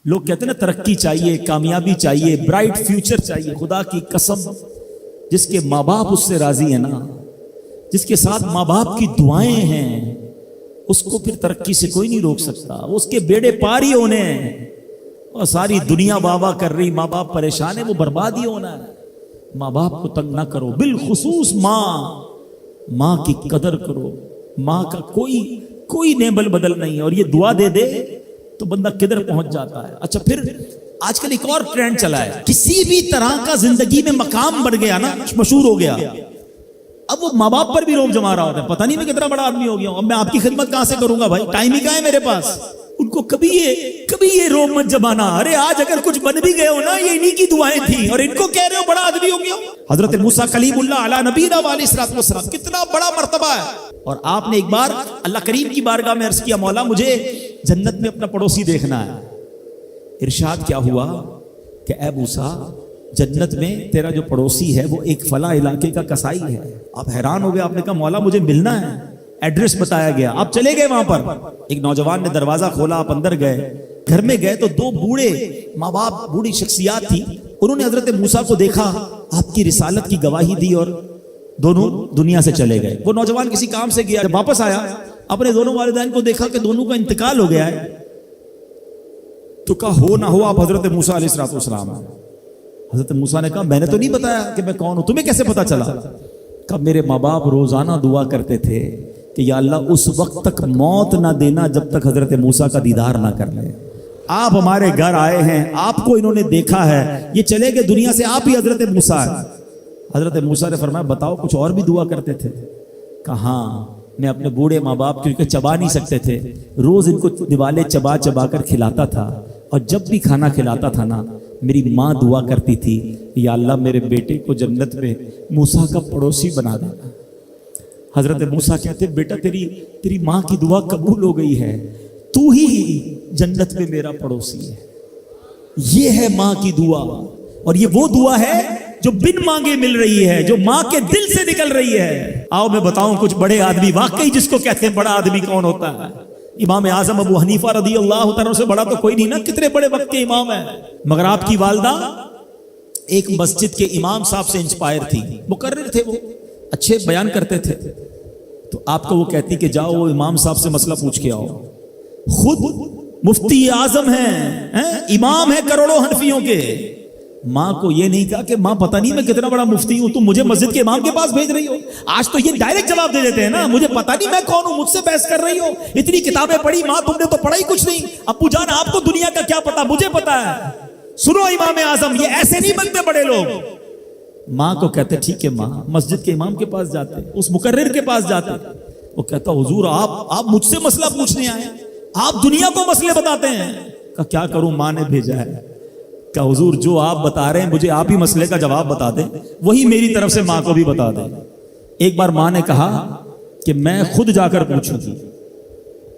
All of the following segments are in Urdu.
لوگ کہتے ہیں نا ترقی چاہیے، کامیابی چاہیے، برائٹ فیوچر چاہیے. خدا کی قسم جس کے ماں باپ اس سے راضی ہیں نا، جس کے ساتھ ماں باپ کی دعائیں ہیں، اس کو پھر ترقی سے کوئی نہیں روک سکتا. اس کے بیڑے پار ہی ہونے ہیں. اور ساری دنیا واہ واہ کر رہی، ماں باپ پریشان ہے، وہ برباد ہی ہونا ہے. ماں باپ کو تنگ نہ کرو، بالخصوص ماں کی قدر کرو. ماں کا کوئی نیبل بدل نہیں ہے. اور یہ دعا دے دے تو بندہ کدھر پہنچ جاتا ہے. اچھا پھر آج کل ایک اور ٹرینڈ چلا ہے، کسی بھی طرح کا زندگی میں مقام بڑھ گیا نا، مشہور ہو گیا، اب وہ ماں باپ پر بھی روب جما رہا ہوتا ہے. پتہ نہیں میں کتنا بڑا آدمی ہو گیا ہوں، اب میں آپ کی خدمت کہاں سے کروں گا بھائی، ٹائم ہی کہاں ہے میرے پاس. ان کو کبھی یہ روب مت جمانا. ارے آج اگر کچھ بن بھی گئے ہو نا، یہ انہی کی دعائیں تھیں، اور ان کو کہہ رہے ہو بڑا آدمی ہو گیا. حضرت موسیٰ کلیم اللہ علی نبینا علیہ الصلوۃ والسلام، کتنا بڑا مرتبہ ہے. اور آپ نے ایک بار اللہ کریم کی بارگاہ میں عرض کیا، مولا مجھے جنت میں اپنا پڑوسی دیکھنا ہے. ارشاد کیا ہوا کہ اے موسیٰ، جنت میں تیرا جو پڑوسی ہے وہ ایک فلاں علاقے کا کسائی ہے. آپ حیران ہو گئے، آپ نے کہا مولا مجھے ملنا ہے. ایڈریس بتایا گیا، آپ چلے گئے وہاں پر. ایک نوجوان نے دروازہ کھولا، آپ اندر گئے. گھر میں گئے تو دو بوڑھے ماں باپ، بوڑھی شخصیات تھی. انہوں نے حضرت موسیٰ کو دیکھا، آپ کی رسالت کی گواہی دی، اور دونوں دنیا سے چلے گئے. وہ نوجوان کسی کام سے گیا، جب واپس آیا اپنے دونوں والدین کو دیکھا کہ دونوں کا انتقال ہو گیا ہے. تو کہا ہو نہ ہو آپ حضرت موسیٰ علیہ الصلوۃ والسلام ہیں. حضرت موسیٰ نے کہا میں نے تو نہیں بتایا کہ میں کون ہوں، تمہیں کیسے پتا چلا؟ کہا میرے ماں باپ روزانہ دعا کرتے تھے کہ یا اللہ اس وقت تک موت نہ دینا جب تک حضرت موسیٰ کا دیدار نہ کر لیں. آپ ہمارے گھر آئے ہیں، آپ کو انہوں نے دیکھا ہے، یہ چلے گئے دنیا سے، آپ ہی حضرت موسیٰ ہیں. حضرت موسیٰ نے فرمایا بتاؤ کچھ اور بھی دعا کرتے تھے؟ کہا ہاں، میں اپنے بوڑھے ماں باپ کیونکہ چبا نہیں سکتے تھے، روز ان کو دیوالے چبا چبا کر کھلاتا تھا. اور جب بھی کھانا کھلاتا تھا نا، میری ماں دعا کرتی تھی یا اللہ میرے بیٹے کو جنت میں موسیٰ کا پڑوسی بنا دینا. حضرت موسیٰ کہتے بیٹا تیری ماں کی دعا قبول ہو گئی ہے، تو ہی جنت میں میرا پڑوسی ہے. یہ ہے ماں کی دعا. اور یہ وہ دعا ہے جو بن مانگے مل رہی ہے، جو ماں کے دل سے نکل رہی ہے. آؤ میں بتاؤں کچھ بڑے آدمی، واقعی جس کو کہتے ہیں بڑا آدمی کون ہوتا ہے. امام اعظم ابو حنیفہ رضی اللہ تعالیٰ سے بڑا تو کوئی نہیں نا، کتنے بڑے وقت کے امام ہیں. مگر آپ کی والدہ ایک مسجد کے امام صاحب سے انسپائر تھی، مقرر تھے، وہ اچھے بیان کرتے تھے. تو آپ کو وہ کہتی کہ جاؤ وہ امام صاحب سے مسئلہ پوچھ کے آؤ. خود مفتی اعظم ہیں، امام ہیں کروڑوں حنفیوں کے. ماں کو یہ نہیں کہا کہ ماں پتہ نہیں میں کتنا بڑا مفتی ہوں، تم مجھے مسجد کے امام کے پاس بھیج رہی ہو. آج تو یہ ڈائریکٹ جواب دے دیتے ہیں نا، مجھے پتہ نہیں میں کون ہوں، مجھ سے بحث کر رہی ہو، اتنی کتابیں پڑھی ماں، تم نے تو پڑھا ہی کچھ نہیں. ابو جان آپ کو دنیا کا کیا پتا، مجھے پتا ہے. سنو امام اعظم، یہ ایسے نہیں بنتے بڑے لوگ. ماں کو کہتے ٹھیک ہے ماں، مسجد کے امام کے پاس جاتے، اس مقرر کے پاس جاتے. وہ کہتا حضور آپ مجھ سے مسئلہ پوچھنے آئے، آپ دنیا کو مسئلے بتاتے ہیں. کہ کیا کروں، ماں نے بھیجا ہے. کہ حضور جو آپ بتا رہے ہیں مجھے آپ ہی مسئلے کا جواب بتا دیں، وہی میری طرف سے ماں کو بھی بتا دیں. ایک بار ماں نے کہا کہ میں خود جا کر پوچھوں گی،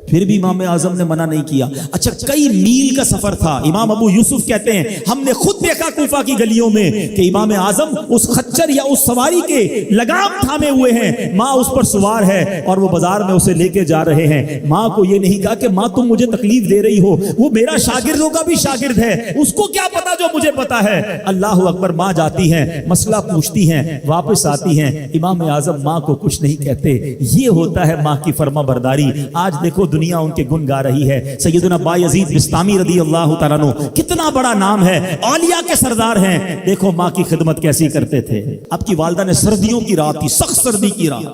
پھر بھی امام اعظم نے منع نہیں کیا. اچھا کئی میل کا سفر تھا. امام ابو یوسف کہتے ہیں ہم نے خود دیکھا کوفہ کی گلیوں میں کہ امام اعظم اس خچر یا اس سواری کے لگام تھامے ہوئے ہیں، ماں اس پر سوار ہے اور وہ بازار میں اسے لے کے جا رہے ہیں. ماں کو یہ نہیں کہا کہ ماں تم مجھے تکلیف دے رہی ہو، وہ میرا شاگردوں کا بھی شاگرد ہے، اس کو کیا پتا جو مجھے پتا ہے. اللہ اکبر. ماں جاتی ہیں، مسئلہ پوچھتی ہیں، واپس آتی ہیں، امام اعظم ماں کو کچھ نہیں کہتے. یہ ہوتا ہے ماں کی فرما برداری. آج دیکھو دنیا ان کے گن گا رہی ہے. سیدنا بایزید بستامی رضی اللہ تعالیٰ عنہ، کتنا بڑا نام ہے، اولیاء کے سردار ہیں. دیکھو ماں کی خدمت کیسی کرتے تھے. آپ کی والدہ نے سردیوں کی رات تھی، سخت سردی کی رات،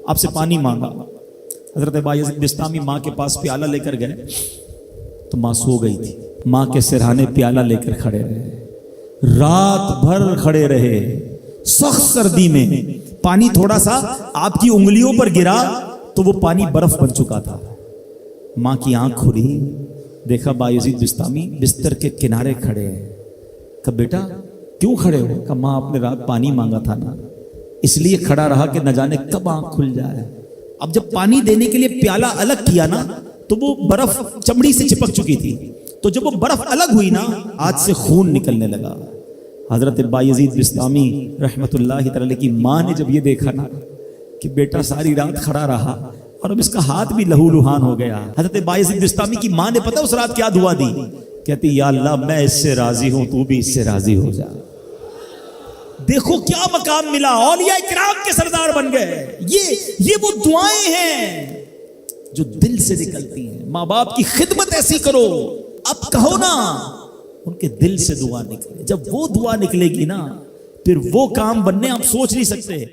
آپ سے پانی مانگا. حضرت بایزید بستامی ماں کے پاس پیالہ لے کر گئے تو ماں سو گئی تھی. ماں کے سرہانے پیالہ لے کر کھڑے رہے، رات بھر کھڑے رہے سخت سردی میں. پانی تھوڑا سا آپ کی انگلیوں پر گرا تو وہ پانی برف بن چکا تھا. ماں کی آنکھ کھلی، دیکھا بایزید بستامی بستر کے کنارے کھڑے ہیں. کہا بیٹا کیوں کھڑے ہو؟ کہا ماں آپ نے رات پانی مانگا تھا نا، اس لیے کھڑا رہا کہ نہ جانے کب آنکھ کھل جائے. اب جب پانی دینے کے لیے پیالہ الگ کیا نا تو وہ برف چمڑی سے چپک چکی تھی، تو جب وہ برف الگ ہوئی نا آج سے خون نکلنے لگا. حضرت بایزید بستامی رحمت اللہ تعالی کی ماں نے جب یہ دیکھا نا کہ بیٹا ساری رات کھڑا رہا اور اب اس کا ہاتھ بھی لہو لہان ہو گیا. حضرت بایزید بستامی کی ماں نے پتہ اس رات کیا دعا دی کہ کہتی یا اللہ میں اس سے راضی ہوں، تو بھی اس سے راضی ہو جا۔ دیکھو کیا مقام ملا، اولیاء کرام کے سردار بن گئے۔ یہ وہ دعائیں ہیں جو دل سے نکلتی ہیں۔ ماں باپ کی خدمت ایسی کرو، اب کہو نا ان کے دل سے دعا نکلے۔ جب وہ دعا نکلے گی نا، پھر وہ کام بننے آپ سوچ نہیں سکتے۔